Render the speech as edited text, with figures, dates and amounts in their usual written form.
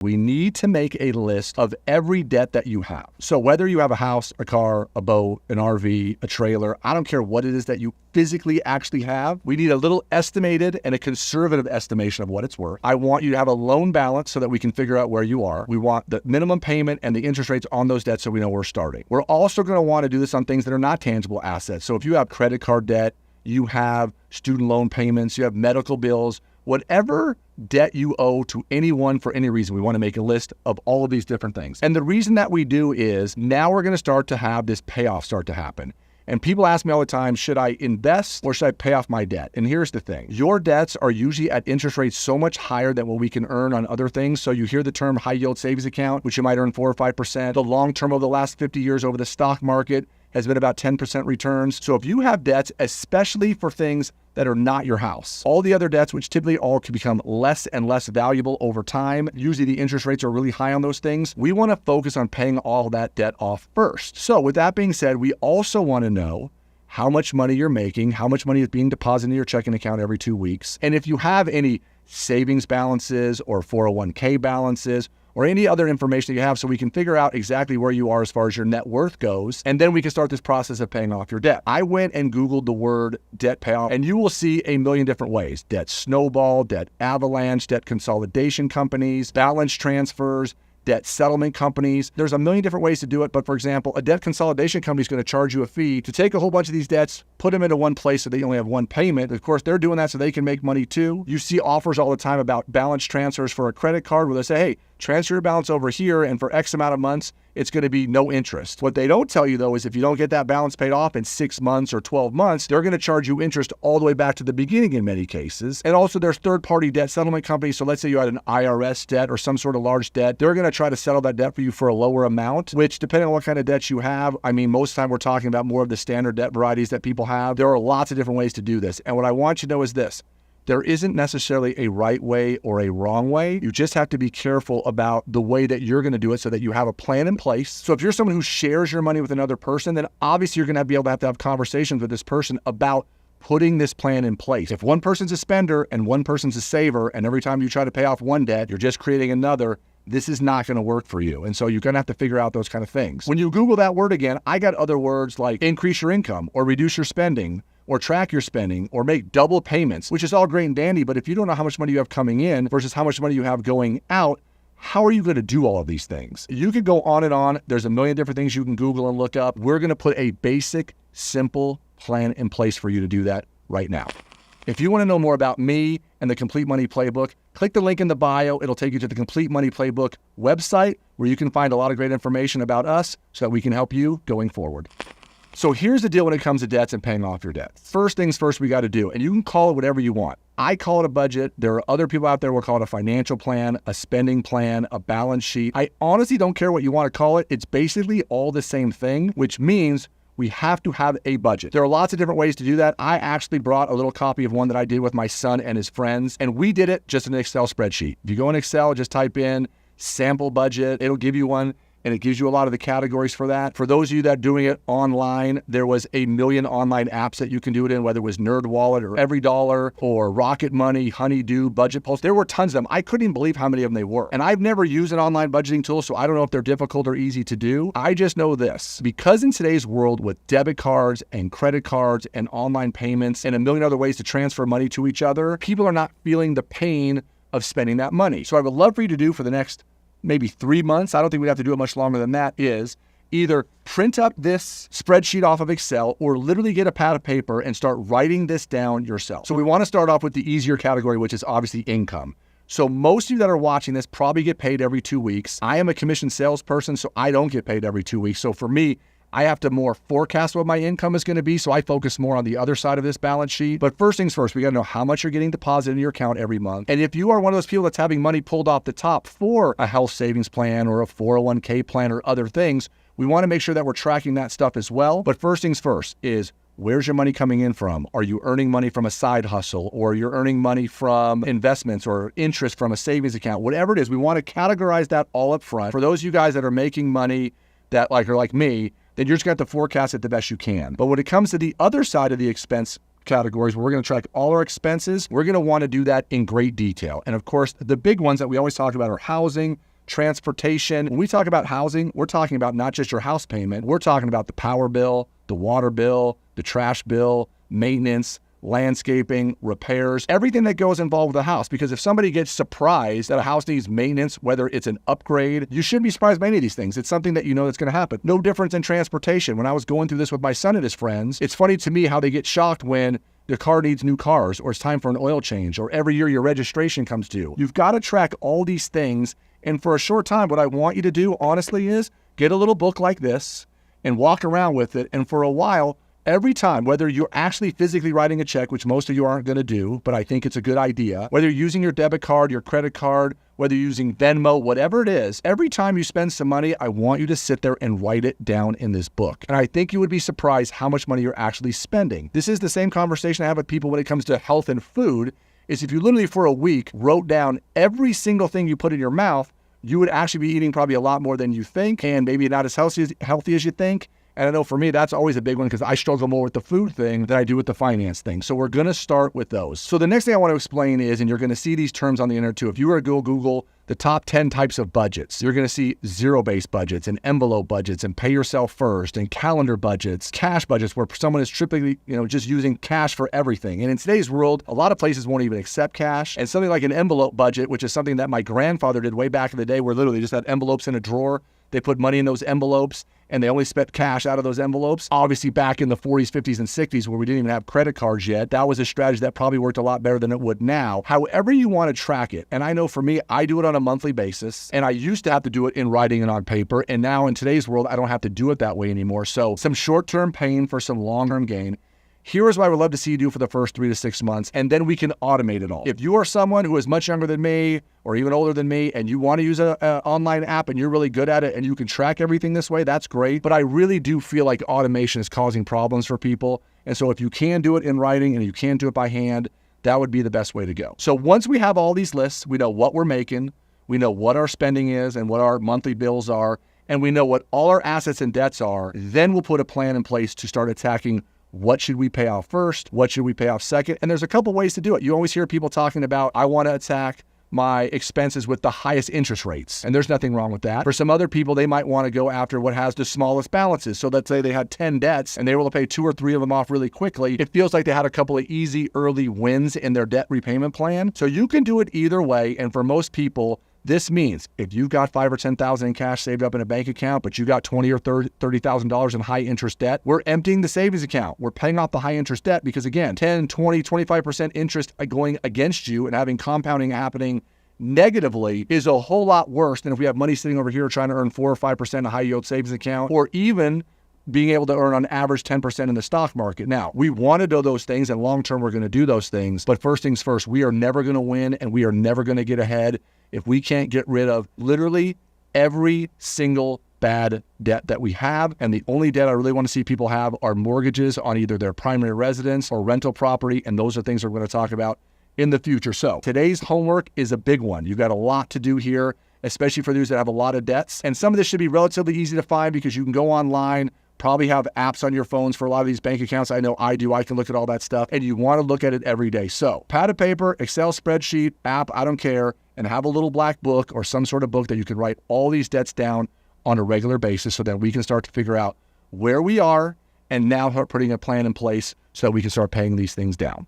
We need to make a list of every debt that you have. So whether you have a house, a car, a boat, an RV, a trailer, I don't care what it is that you physically actually have. We need a little estimated and a conservative estimation of what it's worth. I want you to have a loan balance so that we can figure out where you are. We want the minimum payment and the interest rates on those debts so we know where we're starting. We're also going to want to do this on things that are not tangible assets. So if you have credit card debt, you have student loan payments, you have medical bills, whatever debt you owe to anyone for any reason, we want to make a list of all of these different things. And the reason that we do is now we're going to start to have this payoff start to happen. And people ask me all the time, should I invest or should I pay off my debt? And here's the thing. Your debts are usually at interest rates so much higher than what we can earn on other things. So you hear the term high yield savings account, which you might earn 4 or 5%. The long term over the last 50 years over the stock market has been about 10% returns. So if you have debts, especially for things that are not your house, all the other debts, which typically all can become less and less valuable over time, usually the interest rates are really high on those things, we want to focus on paying all that debt off first. So with that being said, we also want to know how much money you're making, how much money is being deposited in your checking account every 2 weeks. And if you have any savings balances or 401k balances, or any other information that you have so we can figure out exactly where you are as far as your net worth goes. And then we can start this process of paying off your debt. I went and Googled the word debt payoff, and you will see a million different ways. Debt snowball, debt avalanche, debt consolidation companies, balance transfers, debt settlement companies. There's a million different ways to do it. But for example, a debt consolidation company is going to charge you a fee to take a whole bunch of these debts, put them into one place so they only have one payment. Of course, they're doing that so they can make money too. You see offers all the time about balance transfers for a credit card where they say, hey, transfer your balance over here, and for X amount of months, it's going to be no interest. What they don't tell you, though, is if you don't get that balance paid off in 6 months or 12 months, they're going to charge you interest all the way back to the beginning in many cases. And also, there's third-party debt settlement companies. So let's say you had an IRS debt or some sort of large debt. They're going to try to settle that debt for you for a lower amount, which, depending on what kind of debts you have, I mean, most of the time we're talking about more of the standard debt varieties that people have. There are lots of different ways to do this. And what I want you to know is this. There isn't necessarily a right way or a wrong way. You just have to be careful about the way that you're going to do it so that you have a plan in place. So if you're someone who shares your money with another person, then obviously you're going to be able to have conversations with this person about putting this plan in place. If one person's a spender and one person's a saver, and every time you try to pay off one debt, you're just creating another, this is not going to work for you. And so you're going to have to figure out those kind of things. When you Google that word again, I got other words like increase your income or reduce your spending, or track your spending, or make double payments, which is all great and dandy, but if you don't know how much money you have coming in versus how much money you have going out, how are you going to do all of these things? You could go on and on. There's a million different things you can Google and look up. We're going to put a basic, simple plan in place for you to do that right now. If you want to know more about me and the Complete Money Playbook, click the link in the bio. It'll take you to the Complete Money Playbook website where you can find a lot of great information about us so that we can help you going forward. So here's the deal when it comes to debts and paying off your debt. First things first we got to do, and you can call it whatever you want. I call it a budget. There are other people out there who will call it a financial plan, a spending plan, a balance sheet. I honestly don't care what you want to call it. It's basically all the same thing, which means we have to have a budget. There are lots of different ways to do that. I actually brought a little copy of one that I did with my son and his friends, and we did it just in an Excel spreadsheet. If you go in Excel, just type in sample budget. It'll give you one, and it gives you a lot of the categories for that. For those of you that are doing it online, there was a million online apps that you can do it in, whether it was NerdWallet or EveryDollar or Rocket Money, Honeydew, Budget Pulse. There were tons of them. I couldn't even believe how many of them they were. And I've never used an online budgeting tool, so I don't know if they're difficult or easy to do. I just know this. Because in today's world with debit cards and credit cards and online payments and a million other ways to transfer money to each other, people are not feeling the pain of spending that money. So I would love for you to do for the next maybe 3 months, I don't think we'd have to do it much longer than that, is either print up this spreadsheet off of Excel or literally get a pad of paper and start writing this down yourself. So we want to start off with the easier category, which is obviously income. So most of you that are watching this probably get paid every 2 weeks. I am a commissioned salesperson, so I don't get paid every 2 weeks. So for me, I have to more forecast what my income is going to be, so I focus more on the other side of this balance sheet. But first things first, we got to know how much you're getting deposited in your account every month. And if you are one of those people that's having money pulled off the top for a health savings plan or a 401k plan or other things, we want to make sure that we're tracking that stuff as well. But first things first is, where's your money coming in from? Are you earning money from a side hustle, or you're earning money from investments or interest from a savings account? Whatever it is, we want to categorize that all up front. For those of you guys that are making money that are like me, then you're just going to have to forecast it the best you can. But when it comes to the other side of the expense categories, where we're going to track all our expenses, we're going to want to do that in great detail. And of course, the big ones that we always talk about are housing, transportation. When we talk about housing, we're talking about not just your house payment. We're talking about the power bill, the water bill, the trash bill, maintenance, landscaping, repairs, everything that goes involved with a house. Because if somebody gets surprised that a house needs maintenance, whether it's an upgrade, you shouldn't be surprised by any of these things. It's something that you know that's going to happen. No difference in transportation. When I was going through this with my son and his friends, it's funny to me how they get shocked when their car needs new cars, or it's time for an oil change, or every year your registration comes due. You've got to track all these things. And for a short time, what I want you to do, honestly, is get a little book like this and walk around with it. And for a while, every time, whether you're actually physically writing a check, which most of you aren't going to do, but I think it's a good idea, whether you're using your debit card, your credit card, whether you're using Venmo, whatever it is, every time you spend some money, I want you to sit there and write it down in this book. And I think you would be surprised how much money you're actually spending. This is the same conversation I have with people when it comes to health and food, is if you literally for a week wrote down every single thing you put in your mouth, you would actually be eating probably a lot more than you think, and maybe not as healthy as you think. And I know for me, that's always a big one because I struggle more with the food thing than I do with the finance thing. So we're going to start with those. So the next thing I want to explain is, and you're going to see these terms on the internet too, if you were to Google the top 10 types of budgets, you're going to see zero-based budgets and envelope budgets and pay yourself first and calendar budgets, cash budgets where someone is typically, just using cash for everything. And in today's world, a lot of places won't even accept cash. And something like an envelope budget, which is something that my grandfather did way back in the day, where literally just had envelopes in a drawer. They put money in those envelopes and they only spent cash out of those envelopes. Obviously, back in the 40s, 50s, and 60s, where we didn't even have credit cards yet, that was a strategy that probably worked a lot better than it would now. However you want to track it, and I know for me, I do it on a monthly basis, and I used to have to do it in writing and on paper, and now in today's world, I don't have to do it that way anymore. So some short-term pain for some long-term gain. Here is what I would love to see you do for the first 3 to 6 months, and then we can automate it all. If you are someone who is much younger than me or even older than me, and you want to use an online app and you're really good at it and you can track everything this way, that's great. But I really do feel like automation is causing problems for people. And so if you can do it in writing and you can do it by hand, that would be the best way to go. So once we have all these lists, we know what we're making, we know what our spending is and what our monthly bills are, and we know what all our assets and debts are, then we'll put a plan in place to start attacking what should we pay off first? What should we pay off second? And there's a couple ways to do it. You always hear people talking about, I want to attack my expenses with the highest interest rates. And there's nothing wrong with that. For some other people, they might want to go after what has the smallest balances. So let's say they had 10 debts and they were able to pay 2 or 3 of them off really quickly. It feels like they had a couple of easy early wins in their debt repayment plan. So you can do it either way. And for most people, this means if you've got $5,000 or $10,000 in cash saved up in a bank account, but you got $20,000 or $30,000 in high interest debt, we're emptying the savings account. We're paying off the high interest debt because again, 10, 20, 25% interest going against you and having compounding happening negatively is a whole lot worse than if we have money sitting over here trying to earn 4 or 5% in a high yield savings account, or even being able to earn on average 10% in the stock market. Now, we want to do those things and long-term we're going to do those things, but first things first, we are never going to win and we are never going to get ahead if we can't get rid of literally every single bad debt that we have. And the only debt I really want to see people have are mortgages on either their primary residence or rental property. And those are things we're going to talk about in the future. So today's homework is a big one. You've got a lot to do here, especially for those that have a lot of debts. And some of this should be relatively easy to find because you can go online, probably have apps on your phones for a lot of these bank accounts. I know I do. I can look at all that stuff and you want to look at it every day. So pad of paper, Excel spreadsheet, app, I don't care, and have a little black book or some sort of book that you can write all these debts down on a regular basis so that we can start to figure out where we are and now start putting a plan in place so that we can start paying these things down.